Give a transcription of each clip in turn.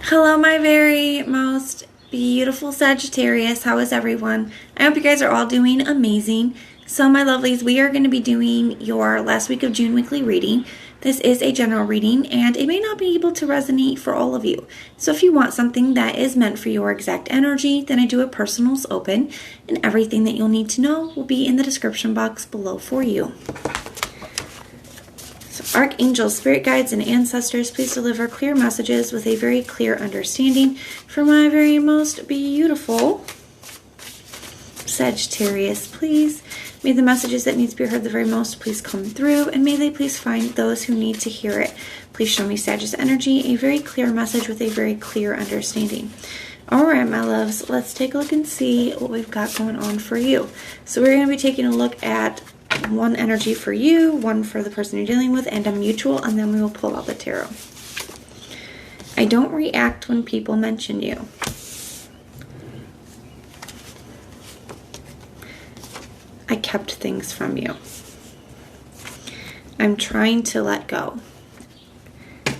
Hello, my very most beautiful Sagittarius. How is everyone? I hope you guys are all doing amazing. So, my lovelies, we are going to be doing your last week of June weekly reading. This is a general reading, and it may not be able to resonate for all of you. So, if you want something that is meant for your exact energy, then I do a personals open, and everything that you'll need to know will be in the description box below for you. Archangels, spirit guides, and ancestors, please deliver clear messages with a very clear understanding for my very most beautiful Sagittarius, please. May the messages that need to be heard the very most please come through, and may they please find those who need to hear it. Please show me Sagittarius energy, a very clear message with a very clear understanding. Alright, my loves, let's take a look and see what we've got going on for you. So we're going to be taking a look at one energy for you, one for the person you're dealing with, and a mutual, and then we will pull out the tarot. I don't react when people mention you. I kept things from you. I'm trying to let go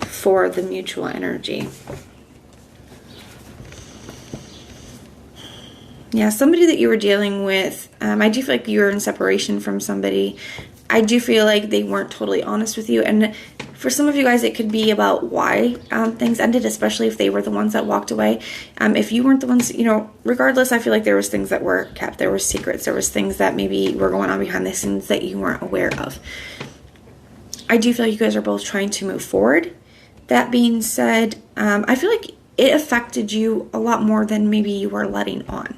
for the mutual energy. Yeah, somebody that you were dealing with, I do feel like you were in separation from somebody. I do feel like they weren't totally honest with you. And for some of you guys, it could be about why things ended, especially if they were the ones that walked away. If you weren't the ones, regardless, I feel like there was things that were kept. There were secrets. There was things that maybe were going on behind the scenes that you weren't aware of. I do feel like you guys are both trying to move forward. That being said, I feel like it affected you a lot more than maybe you were letting on.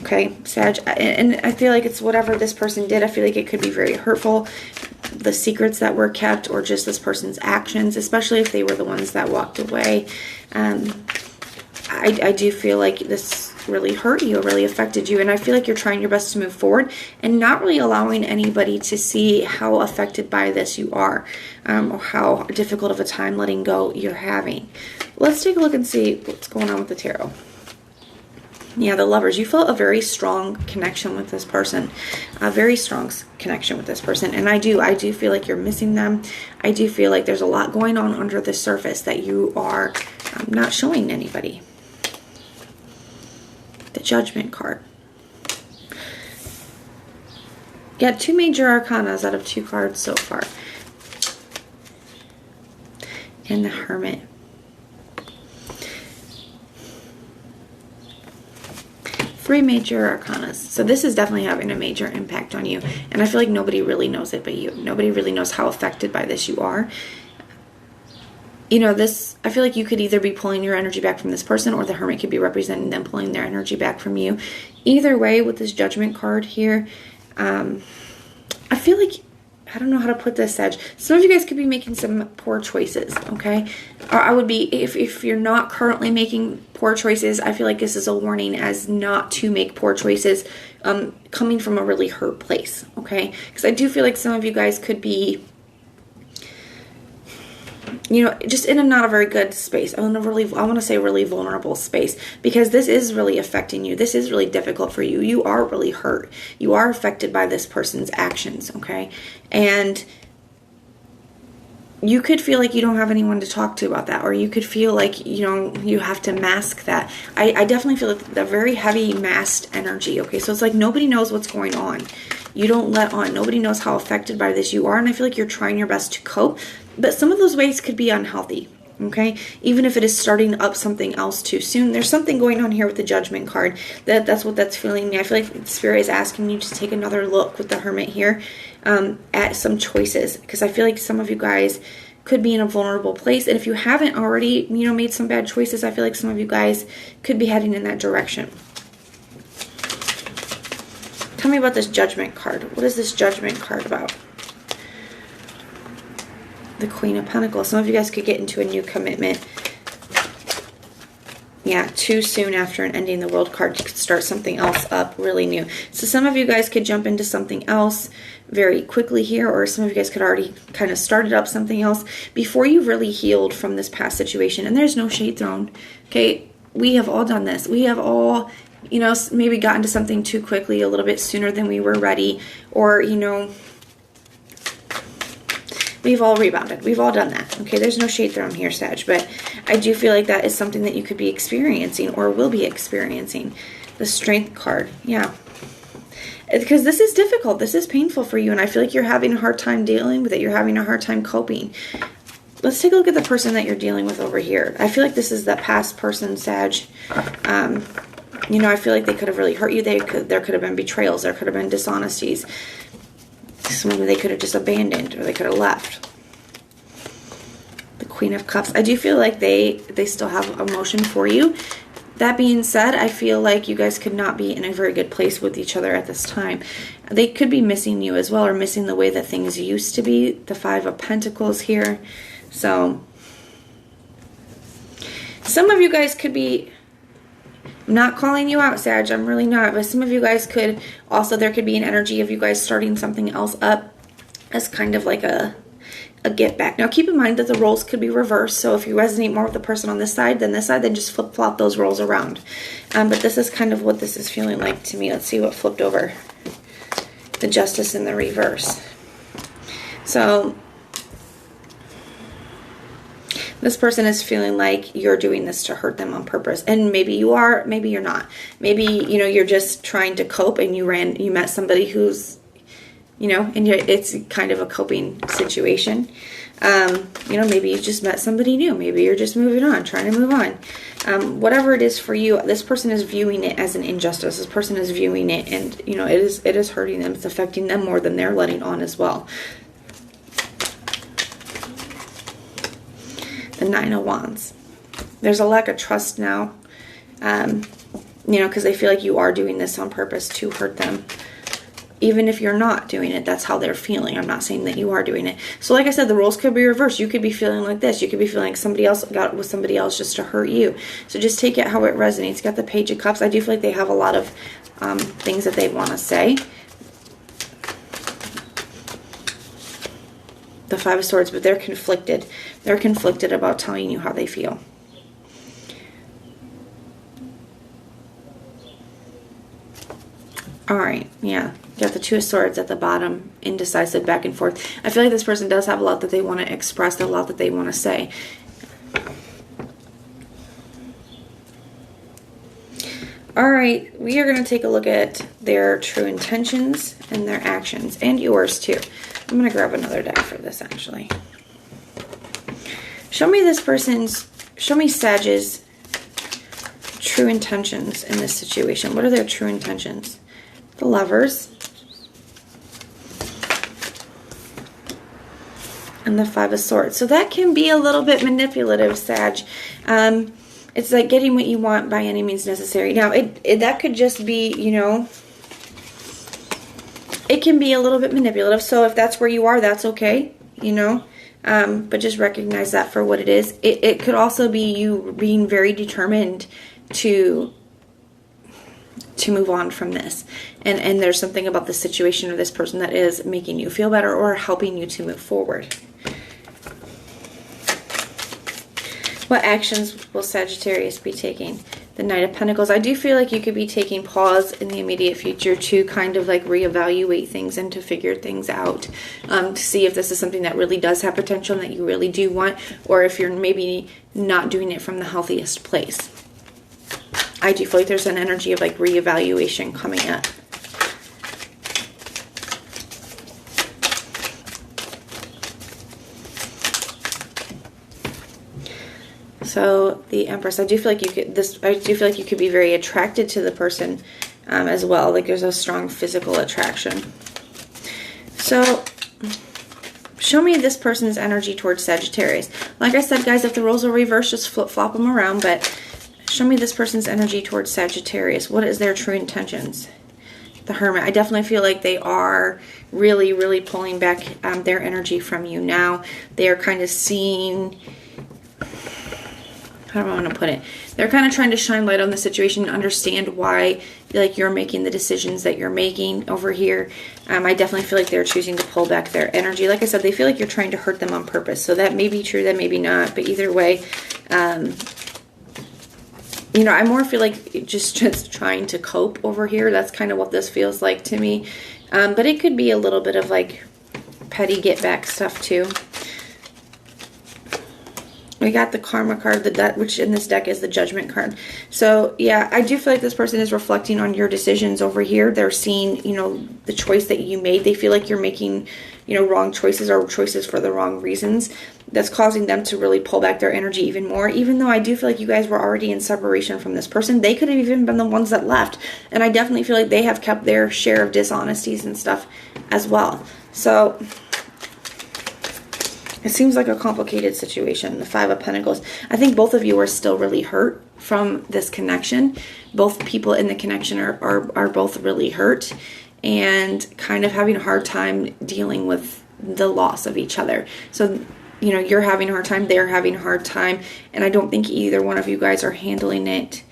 Okay, Sag, and I feel like it's whatever this person did. I feel like it could be very hurtful, the secrets that were kept, or just this person's actions, especially if they were the ones that walked away. I do feel like this really hurt you, really affected you, and I feel like you're trying your best to move forward and not really allowing anybody to see how affected by this you are, or how difficult of a time letting go you're having. Let's take a look and see what's going on with the tarot. Yeah, the Lovers. You felt a very strong connection with this person. A very strong connection with this person. And I do feel like you're missing them. I do feel like there's a lot going on under the surface that you are not showing anybody. The Judgment card. Yeah, 2 major arcanas out of 2 cards so far. And the Hermit. 3 major arcanas. So this is definitely having a major impact on you. And I feel like nobody really knows it but you. Nobody really knows how affected by this you are. I feel like you could either be pulling your energy back from this person, or the Hermit could be representing them pulling their energy back from you. Either way, with this Judgment card here, I feel like, I don't know how to put this, Sag. Some of you guys could be making some poor choices, okay? Or I would be, if you're not currently making poor choices, I feel like this is a warning as not to make poor choices coming from a really hurt place, okay? Because I do feel like some of you guys could be, just in a not a very good space. I want to say really vulnerable space, because this is really affecting you. This is really difficult for you. You are really hurt. You are affected by this person's actions, okay? And you could feel like you don't have anyone to talk to about that, or you could feel like, you have to mask that. I definitely feel like the very heavy masked energy, okay? So it's like nobody knows what's going on. You don't let on. Nobody knows how affected by this you are, and I feel like you're trying your best to cope, but some of those ways could be unhealthy, okay? Even if it is starting up something else too soon. There's something going on here with the Judgment card. That's what that's feeling me. I feel like Spirit is asking you to take another look with the Hermit here at some choices, because I feel like some of you guys could be in a vulnerable place, and if you haven't already, made some bad choices, I feel like some of you guys could be heading in that direction. Tell me about this Judgment card. What is this Judgment card about? The Queen of Pentacles. Some of you guys could get into a new commitment. Yeah, too soon after an ending the World card. You could start something else up really new. So some of you guys could jump into something else very quickly here, or some of you guys could already kind of started up something else before you really healed from this past situation. And there's no shade thrown. Okay, we have all done this. We have all, maybe gotten to something too quickly, a little bit sooner than we were ready, or, we've all rebounded. We've all done that. Okay, there's no shade thrown here, Sag, but I do feel like that is something that you could be experiencing or will be experiencing. The Strength card, yeah. Because this is difficult. This is painful for you, and I feel like you're having a hard time dealing with it. You're having a hard time coping. Let's take a look at the person that you're dealing with over here. I feel like this is that past person, Sag. You know, I feel like they could have really hurt you. There could have been betrayals. There could have been dishonesties. Someone they could have just abandoned, or they could have left. The Queen of Cups. I do feel like they still have emotion for you. That being said, I feel like you guys could not be in a very good place with each other at this time. They could be missing you as well, or missing the way that things used to be. The Five of Pentacles here. So, some of you guys could be, I'm not calling you out, Sag, I'm really not, but some of you guys could, also there could be an energy of you guys starting something else up as kind of like a get back. Now keep in mind that the roles could be reversed, so if you resonate more with the person on this side than this side, then just flip-flop those roles around. But this is kind of what this is feeling like to me. Let's see what flipped over. The Justice in the reverse. So this person is feeling like you're doing this to hurt them on purpose. And maybe you are, maybe you're not. Maybe, you know, you're just trying to cope and you met somebody who's, you know, and it's kind of a coping situation. You know, maybe you just met somebody new. Maybe you're just moving on, trying to move on. Whatever it is for you, this person is viewing it as an injustice. This person is viewing it, and, you know, it is hurting them. It's affecting them more than they're letting on as well. The Nine of Wands. There's a lack of trust now. You know, because they feel like you are doing this on purpose to hurt them. Even if you're not doing it, that's how they're feeling. I'm not saying that you are doing it. So like I said, the roles could be reversed. You could be feeling like this. You could be feeling like somebody else got with somebody else just to hurt you. So just take it how it resonates. Got the Page of Cups. I do feel like they have a lot of things that they want to say. The Five of Swords, but they're conflicted. They're conflicted about telling you how they feel. All right, yeah. Got the Two of Swords at the bottom, indecisive, back and forth. I feel like this person does have a lot that they want to express, a lot that they want to say. All right, we are going to take a look at their true intentions and their actions, and yours too. I'm going to grab another deck for this, actually. Show me Sag's true intentions in this situation. What are their true intentions? The Lovers. And the Five of Swords. So that can be a little bit manipulative, Sag. It's like getting what you want by any means necessary. Now, that could just be, you know, it can be a little bit manipulative. So if that's where you are, that's okay, you know. But just recognize that for what it is. It could also be you being very determined to move on from this. And there's something about the situation of this person that is making you feel better or helping you to move forward. What actions will Sagittarius be taking? The Knight of Pentacles. I do feel like you could be taking pause in the immediate future to kind of like reevaluate things and to figure things out. To see if this is something that really does have potential and that you really do want, or if you're maybe not doing it from the healthiest place. I do feel like there's an energy of like reevaluation coming up. So the Empress, I do feel like you could be very attracted to the person as well. Like there's a strong physical attraction. So show me this person's energy towards Sagittarius. Like I said, guys, if the roles are reversed, just flip-flop them around. But show me this person's energy towards Sagittarius. What is their true intentions? The Hermit. I definitely feel like they are really, really pulling back their energy from you now. They are kind of seeing... how do I want to put it? They're kind of trying to shine light on the situation and understand why, like, you're making the decisions that you're making over here. I definitely feel like they're choosing to pull back their energy. Like I said, they feel like you're trying to hurt them on purpose. So that may be true, that may be not. But either way, you know, I more feel like just trying to cope over here. That's kind of what this feels like to me. But it could be a little bit of, like, petty get back stuff too. We got the Karma card, which in this deck is the Judgment card. So, yeah, I do feel like this person is reflecting on your decisions over here. They're seeing, you know, the choice that you made. They feel like you're making, you know, wrong choices or choices for the wrong reasons. That's causing them to really pull back their energy even more. Even though I do feel like you guys were already in separation from this person, they could have even been the ones that left. And I definitely feel like they have kept their share of dishonesties and stuff as well. So it seems like a complicated situation, the Five of Pentacles. I think both of you are still really hurt from this connection. Both people in the connection are both really hurt and kind of having a hard time dealing with the loss of each other. So, you know, you're having a hard time, they're having a hard time, and I don't think either one of you guys are handling it.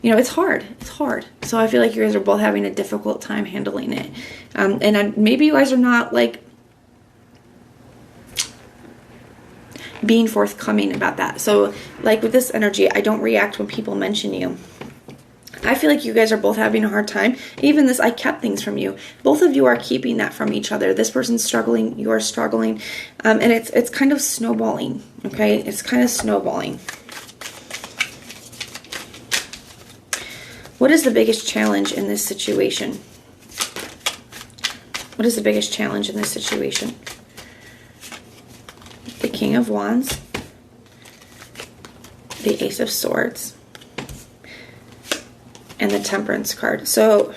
You know, it's hard. It's hard. So I feel like you guys are both having a difficult time handling it. Maybe you guys are not, like, being forthcoming about that. So, like with this energy, I don't react when people mention you. I feel like you guys are both having a hard time. Even this, I kept things from you. Both of you are keeping that from each other. This person's struggling, you're struggling, and it's kind of snowballing. Okay, it's kind of snowballing. What is the biggest challenge in this situation? What is the biggest challenge in this situation? The King of Wands, the Ace of Swords, and the Temperance card. So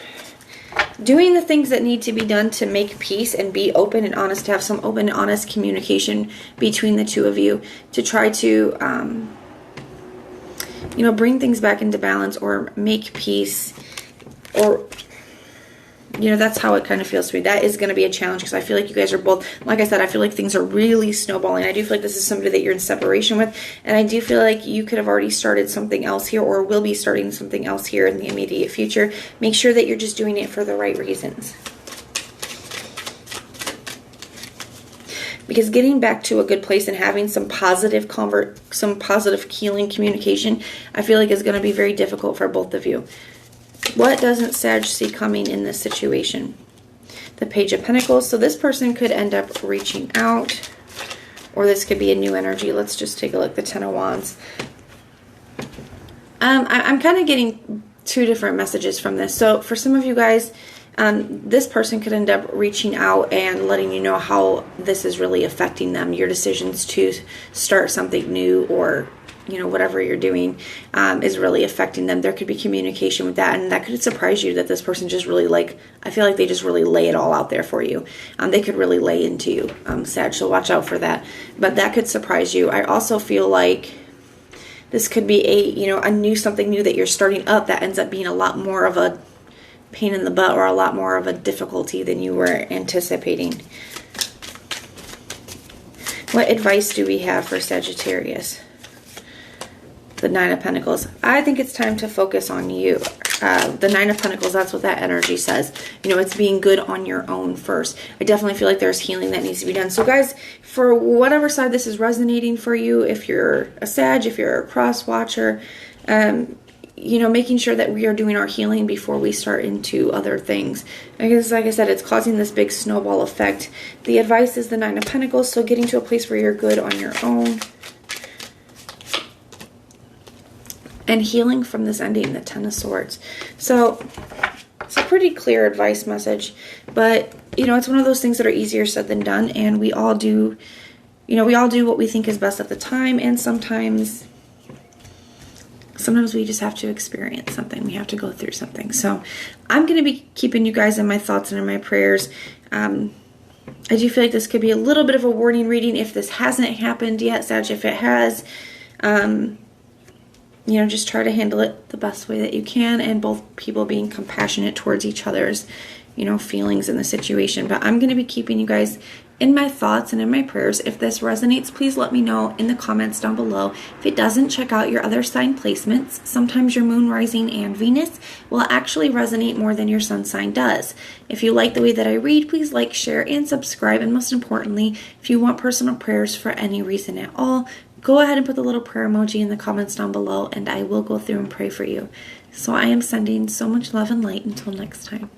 doing the things that need to be done to make peace and be open and honest, to have some open and honest communication between the two of you, to try to you know, bring things back into balance or make peace, or, you know, that's how it kind of feels to me. That is going to be a challenge because I feel like you guys are both, like I said, I feel like things are really snowballing. I do feel like this is somebody that you're in separation with, and I do feel like you could have already started something else here or will be starting something else here in the immediate future. Make sure that you're just doing it for the right reasons. Because getting back to a good place and having some positive healing communication, I feel like is going to be very difficult for both of you. What doesn't Sag see coming in this situation? The Page of Pentacles. So this person could end up reaching out, or this could be a new energy. Let's just take a look. The Ten of Wands. I'm kind of getting two different messages from this. So for some of you guys, this person could end up reaching out and letting you know how this is really affecting them. Your decisions to start something new, or, you know, whatever you're doing is really affecting them. There could be communication with that, and that could surprise you that this person just really, like, I feel like they just really lay it all out there for you. They could really lay into you, Sag, so watch out for that. But that could surprise you. I also feel like this could be something new that you're starting up that ends up being a lot more of a pain in the butt or a lot more of a difficulty than you were anticipating. What advice do we have for Sagittarius? The Nine of Pentacles. I think it's time to focus on you. The Nine of Pentacles, that's what that energy says. You know, it's being good on your own first. I definitely feel like there's healing that needs to be done. So guys, for whatever side this is resonating for you, if you're a Sag, if you're a cross watcher, you know, making sure that we are doing our healing before we start into other things. Because like I said, it's causing this big snowball effect. The advice is the Nine of Pentacles, so getting to a place where you're good on your own. And healing from this ending, the Ten of Swords. So it's a pretty clear advice message, but, you know, it's one of those things that are easier said than done, and we all do, you know, we all do what we think is best at the time, and sometimes we just have to experience something. We have to go through something. So I'm going to be keeping you guys in my thoughts and in my prayers. I do feel like this could be a little bit of a warning reading if this hasn't happened yet, Sag. If it has, you know, just try to handle it the best way that you can, and both people being compassionate towards each other's, you know, feelings in the situation. But I'm going to be keeping you guys in my thoughts and in my prayers. If this resonates, please let me know in the comments down below. If it doesn't, check out your other sign placements. Sometimes your moon, rising, and Venus will actually resonate more than your sun sign does. If you like the way that I read, please like, share, and subscribe. And most importantly, if you want personal prayers for any reason at all, go ahead and put the little prayer emoji in the comments down below, and I will go through and pray for you. So I am sending so much love and light until next time.